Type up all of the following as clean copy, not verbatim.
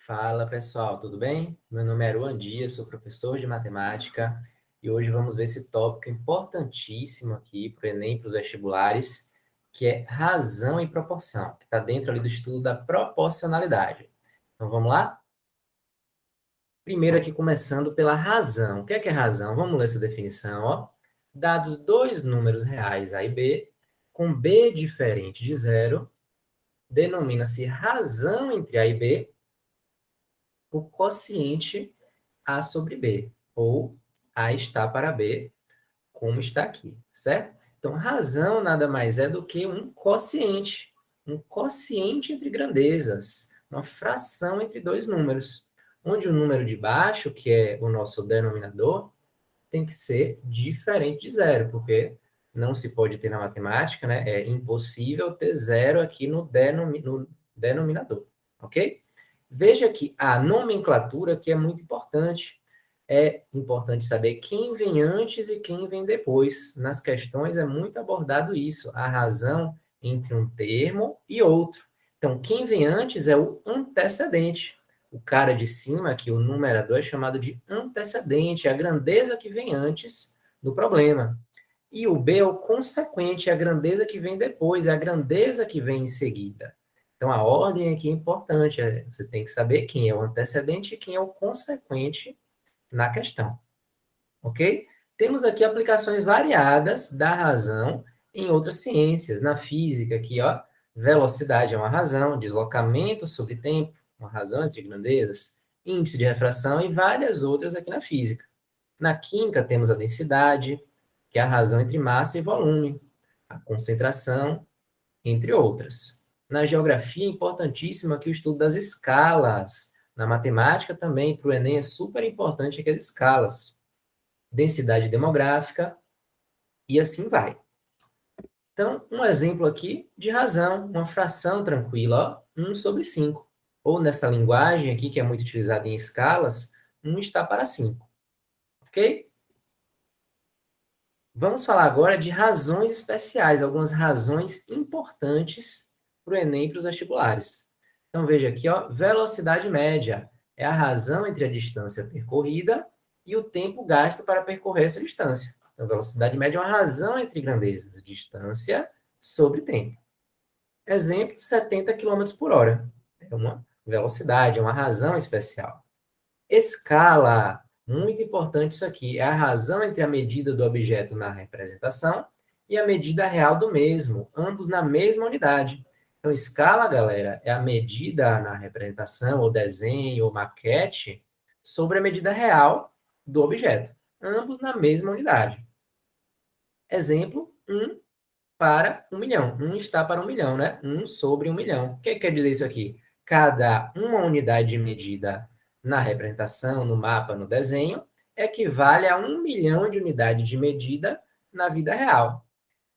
Fala pessoal, tudo bem? Meu nome é Aruan Dias, sou professor de matemática e hoje vamos ver esse tópico importantíssimo aqui para o Enem, para os vestibulares, que é razão e proporção, que está dentro ali do estudo da proporcionalidade. Então vamos lá? Primeiro aqui começando pela razão. O que é razão? Vamos ler essa definição, ó. Dados dois números reais A e B, com B diferente de zero, denomina-se razão entre A e B o quociente A sobre B, ou A está para B, como está aqui, certo? Então, razão nada mais é do que um quociente entre grandezas, uma fração entre dois números, onde o número de baixo, que é o nosso denominador, tem que ser diferente de zero, porque não se pode ter na matemática, né? É impossível ter zero aqui no denominador, ok? Veja que a nomenclatura que é muito importante. É importante saber quem vem antes e quem vem depois. Nas questões é muito abordado isso, a razão entre um termo e outro. Então, quem vem antes é o antecedente. O cara de cima, aqui, o numerador, é chamado de antecedente, a grandeza que vem antes do problema. E o B é o consequente, a grandeza que vem depois, é a grandeza que vem em seguida. Então, a ordem aqui é importante, você tem que saber quem é o antecedente e quem é o consequente na questão, ok? Temos aqui aplicações variadas da razão em outras ciências. Na física, aqui, ó, velocidade é uma razão, deslocamento sobre tempo, uma razão entre grandezas, índice de refração e várias outras aqui na física. Na química, temos a densidade, que é a razão entre massa e volume, a concentração, entre outras. Na geografia, é importantíssimo aqui o estudo das escalas. Na matemática também, para o Enem, é super importante aqui as escalas. Densidade demográfica, e assim vai. Então, um exemplo aqui de razão, uma fração tranquila, ó, 1 sobre 5. Ou nessa linguagem aqui, que é muito utilizada em escalas, 1 está para 5. Ok? Vamos falar agora de razões especiais, algumas razões importantes para o Enem e para os vestibulares. Então, veja aqui, ó, velocidade média é a razão entre a distância percorrida e o tempo gasto para percorrer essa distância. Então, velocidade média é uma razão entre grandezas, distância sobre tempo. Exemplo, 70 km por hora. É uma velocidade, é uma razão especial. Escala, muito importante isso aqui, é a razão entre a medida do objeto na representação e a medida real do mesmo, ambos na mesma unidade. Então, escala, galera, é a medida na representação, ou desenho, ou maquete, sobre a medida real do objeto, ambos na mesma unidade. Exemplo, 1 para 1 milhão. 1 está para 1 milhão, né? 1 sobre 1 milhão. O que quer dizer isso aqui? Cada uma unidade de medida na representação, no mapa, no desenho, equivale a 1 milhão de unidades de medida na vida real.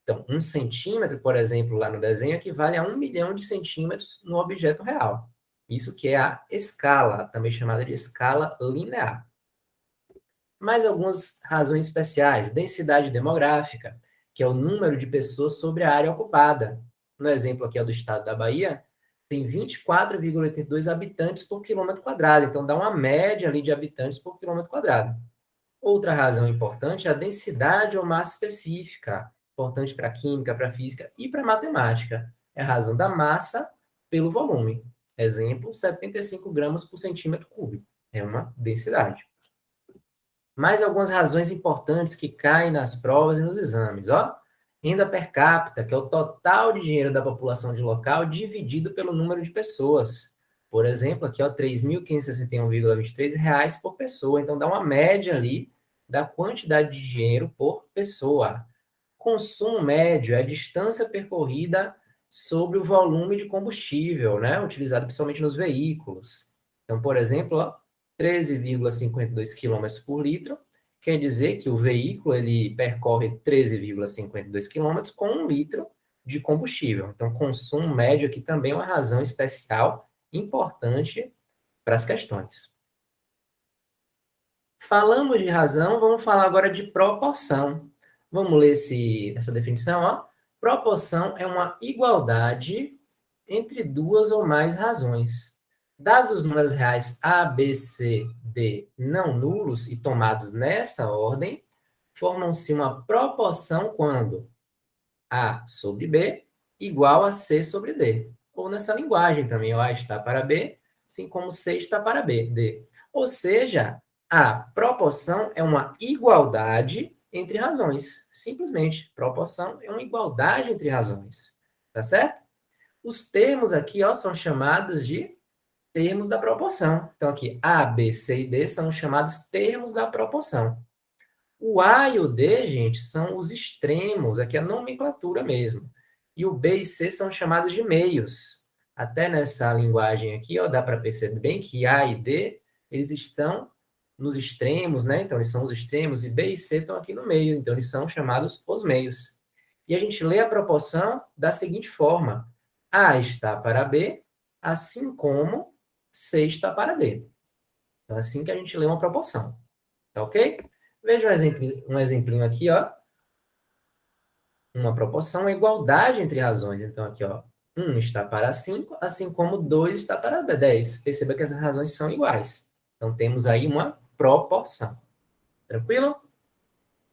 Então, 1 centímetro, por exemplo, lá no desenho, equivale a 1 milhão de centímetros no objeto real. Isso que é a escala, também chamada de escala linear. Mais algumas razões especiais. Densidade demográfica, que é o número de pessoas sobre a área ocupada. No exemplo aqui é do estado da Bahia, tem 24,82 habitantes por quilômetro quadrado. Então, dá uma média ali de habitantes por quilômetro quadrado. Outra razão importante é a densidade ou massa específica, importante para a química, para a física e para a matemática. É a razão da massa pelo volume. Exemplo, 75 gramas por centímetro cúbico. É uma densidade. Mais algumas razões importantes que caem nas provas e nos exames, ó. Renda per capita, que é o total de dinheiro da população de local dividido pelo número de pessoas. Por exemplo, aqui, ó, R$ 3.561,23 reais por pessoa. Então, dá uma média ali da quantidade de dinheiro por pessoa. Consumo médio é a distância percorrida sobre o volume de combustível, né? Utilizado principalmente nos veículos. Então, por exemplo, ó, 13,52 km por litro, quer dizer que o veículo ele percorre 13,52 km com 1 litro de combustível. Então, consumo médio aqui também é uma razão especial importante para as questões. Falamos de razão, vamos falar agora de proporção. Vamos ler essa definição, ó. Proporção é uma igualdade entre duas ou mais razões. Dados os números reais A, B, C, D não nulos e tomados nessa ordem, formam-se uma proporção quando A sobre B igual a C sobre D. Ou nessa linguagem também, o A está para B, assim como C está para B, D. Ou seja, a proporção é uma igualdade entre razões. Simplesmente, proporção é uma igualdade entre razões. Tá certo? Os termos aqui, ó, são chamados de termos da proporção. Então, aqui, A, B, C e D são chamados termos da proporção. O A e o D, gente, são os extremos, aqui é a nomenclatura mesmo. E o B e C são chamados de meios. Até nessa linguagem aqui, ó, dá para perceber bem que A e D, eles estão nos extremos, né? Então, eles são os extremos, e B e C estão aqui no meio, então eles são chamados os meios. E a gente lê a proporção da seguinte forma: A está para B, assim como C está para D. Então, é assim que a gente lê uma proporção. Tá ok? Veja um exemplinho aqui, ó. Uma proporção é igualdade entre razões. Então, aqui, ó, 1 está para 5, assim como 2 está para 10. Perceba que as razões são iguais. Então, temos aí uma proporção. Tranquilo?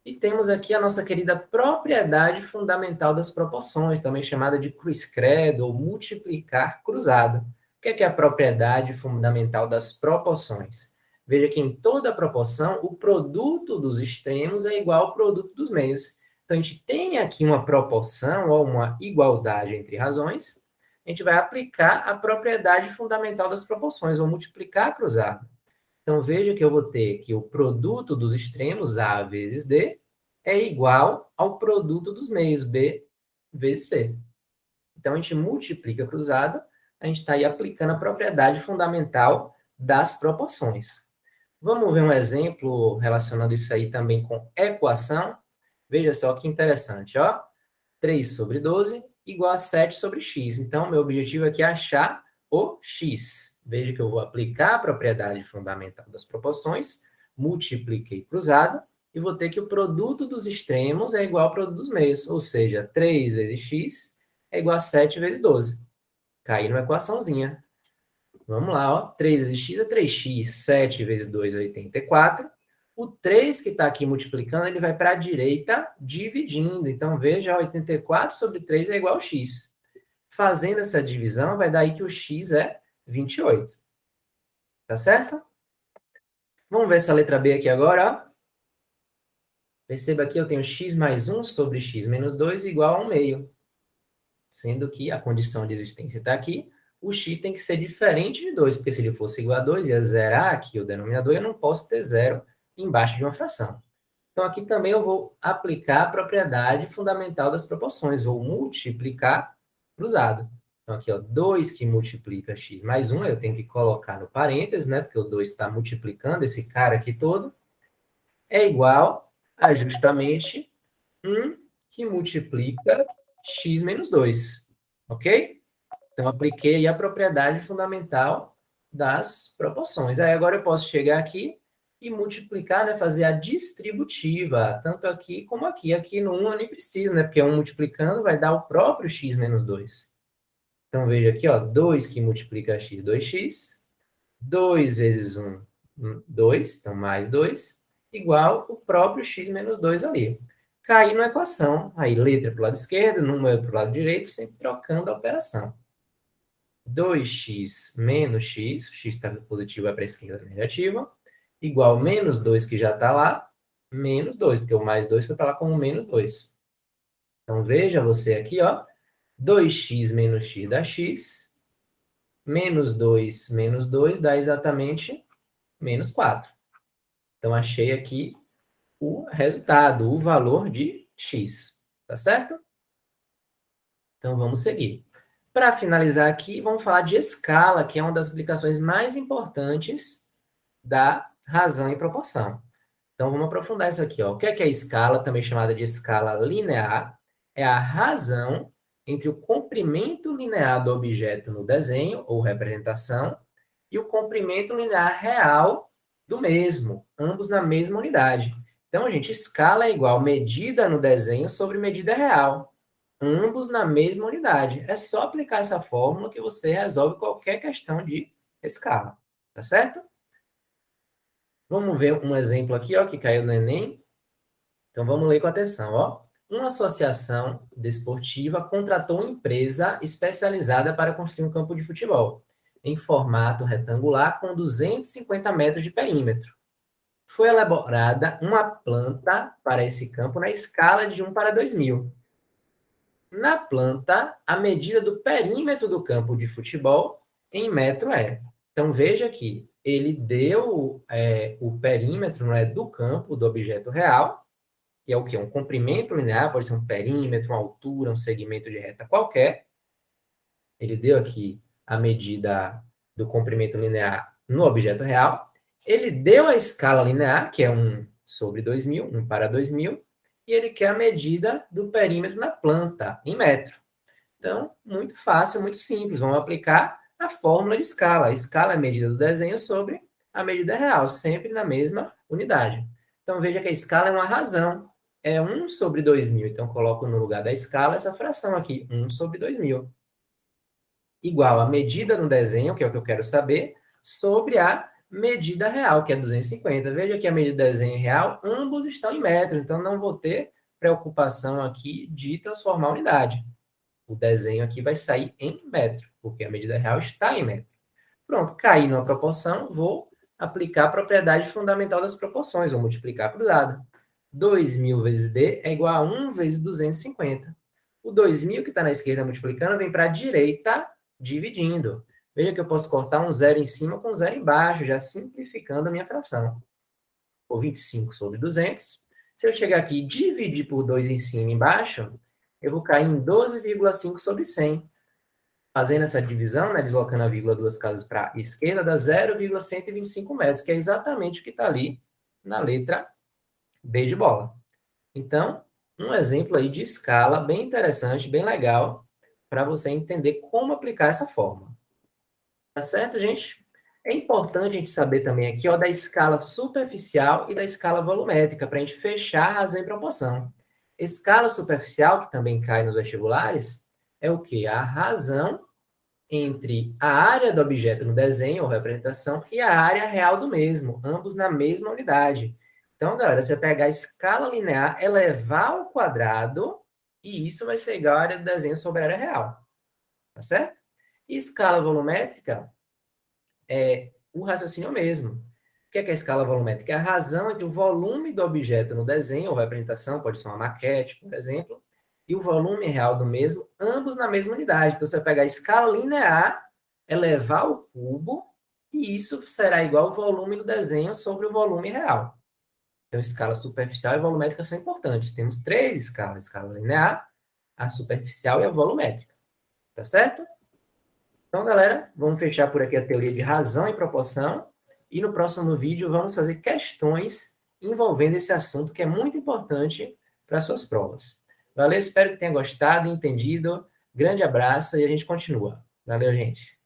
E temos aqui a nossa querida propriedade fundamental das proporções, também chamada de cruz-credo ou multiplicar cruzado. O que é a propriedade fundamental das proporções? Veja que em toda proporção, o produto dos extremos é igual ao produto dos meios. Então, a gente tem aqui uma proporção ou uma igualdade entre razões, a gente vai aplicar a propriedade fundamental das proporções, ou multiplicar cruzado. Então, veja que eu vou ter que o produto dos extremos, A vezes D, é igual ao produto dos meios, B vezes C. Então, a gente multiplica cruzado, a gente está aí aplicando a propriedade fundamental das proporções. Vamos ver um exemplo relacionando isso aí também com equação? Veja só que interessante, ó. 3 sobre 12 igual a 7 sobre x. Então, meu objetivo aqui é achar o x. Veja que eu vou aplicar a propriedade fundamental das proporções, multipliquei cruzado, e vou ter que o produto dos extremos é igual ao produto dos meios, ou seja, 3 vezes x é igual a 7 vezes 12. Caí numa equaçãozinha. Vamos lá, ó. 3 vezes x é 3x, 7 vezes 2 é 84. O 3 que está aqui multiplicando, ele vai para a direita dividindo. Então, veja, 84 sobre 3 é igual a x. Fazendo essa divisão, vai dar aí que o x é 28. Tá certo? Vamos ver essa letra B aqui agora, ó. Perceba aqui, eu tenho x mais 1 sobre x menos 2 igual a 1 meio. Sendo que a condição de existência está aqui, o x tem que ser diferente de 2, porque se ele fosse igual a 2, ia zerar aqui o denominador, e eu não posso ter zero embaixo de uma fração. Então, aqui também eu vou aplicar a propriedade fundamental das proporções. Vou multiplicar cruzado. Então, aqui, ó, 2 que multiplica x mais 1, eu tenho que colocar no parênteses, né? Porque o 2 está multiplicando esse cara aqui todo. É igual a justamente 1 que multiplica x menos 2. Ok? Então, apliquei aí a propriedade fundamental das proporções. Aí, agora eu posso chegar aqui e multiplicar, né, fazer a distributiva, tanto aqui como aqui. Aqui no 1 eu nem preciso, né, porque 1 multiplicando vai dar o próprio x menos 2. Então, veja aqui, ó, 2 que multiplica x, 2x. 2 vezes 1, 2, então mais 2, igual o próprio x menos 2 ali. Caí na equação, aí letra para o lado esquerdo, número para o lado direito, sempre trocando a operação. 2x menos x, o x está positivo, vai para a esquerda negativa, igual menos 2 que já está lá, menos 2, porque o mais 2 foi para lá como menos 2. Então, veja você aqui, ó, 2x menos x dá x, menos 2 dá exatamente menos 4. Então, achei aqui o resultado, o valor de x, tá certo? Então, vamos seguir. Para finalizar aqui, vamos falar de escala, que é uma das aplicações mais importantes da razão e proporção. Então, vamos aprofundar isso aqui. Ó. O que é a escala, também chamada de escala linear? É a razão entre o comprimento linear do objeto no desenho, ou representação, e o comprimento linear real do mesmo, ambos na mesma unidade. Então, gente, escala é igual medida no desenho sobre medida real, ambos na mesma unidade. É só aplicar essa fórmula que você resolve qualquer questão de escala, tá certo? Vamos ver um exemplo aqui, ó, que caiu no Enem. Então, vamos ler com atenção, ó. Uma associação desportiva contratou uma empresa especializada para construir um campo de futebol, em formato retangular com 250 metros de perímetro. Foi elaborada uma planta para esse campo na escala de 1:2000. Na planta, a medida do perímetro do campo de futebol em metro é. Então, veja que ele deu o perímetro, não é, do campo, do objeto real, que é o quê? Um comprimento linear, pode ser um perímetro, uma altura, um segmento de reta qualquer. Ele deu aqui a medida do comprimento linear no objeto real. Ele deu a escala linear, que é 1/2000, 1:2000, e ele quer a medida do perímetro na planta, em metro. Então, muito fácil, muito simples. Vamos aplicar a fórmula de escala. A escala é a medida do desenho sobre a medida real, sempre na mesma unidade. Então, veja que a escala é uma razão. É 1/2000. Então, coloco no lugar da escala essa fração aqui, 1/2000. Igual a medida no desenho, que é o que eu quero saber, sobre a medida real, que é 250. Veja que a medida do desenho real, ambos estão em metros. Então, não vou ter preocupação aqui de transformar a unidade. O desenho aqui vai sair em metro, porque a medida real está em metro. Pronto, caí numa proporção, vou aplicar a propriedade fundamental das proporções, vou multiplicar cruzado. 2.000 vezes D é igual a 1 vezes 250. O 2.000 que está na esquerda multiplicando vem para a direita dividindo. Veja que eu posso cortar um zero em cima com um zero embaixo, já simplificando a minha fração. Por 25/200. Se eu chegar aqui e dividir por 2 em cima e embaixo, eu vou cair em 12,5/100. Fazendo essa divisão, né, deslocando a vírgula duas casas para a esquerda, dá 0,125 metros, que é exatamente o que está ali na letra B de bola. Então, um exemplo aí de escala bem interessante, bem legal, para você entender como aplicar essa fórmula. Tá certo, gente? É importante a gente saber também aqui, ó, da escala superficial e da escala volumétrica, para a gente fechar a razão e proporção. Escala superficial, que também cai nos vestibulares, é o quê? A razão entre a área do objeto no desenho ou representação e a área real do mesmo, ambos na mesma unidade. Então, galera, você pegar a escala linear, elevar ao quadrado, e isso vai ser igual à área do desenho sobre a área real. Tá certo? E escala volumétrica é o raciocínio mesmo. O que é a escala volumétrica? É a razão entre o volume do objeto no desenho ou representação, pode ser uma maquete, por exemplo, e o volume real do mesmo, ambos na mesma unidade. Então, você vai pegar a escala linear, elevar ao cubo, e isso será igual ao volume do desenho sobre o volume real. Então, escala superficial e volumétrica são importantes. Temos 3 escalas: a escala linear, a superficial e a volumétrica. Tá certo? Então, galera, vamos fechar por aqui a teoria de razão e proporção. E no próximo vídeo vamos fazer questões envolvendo esse assunto que é muito importante para as suas provas. Valeu, espero que tenha gostado e entendido. Grande abraço e a gente continua. Valeu, gente.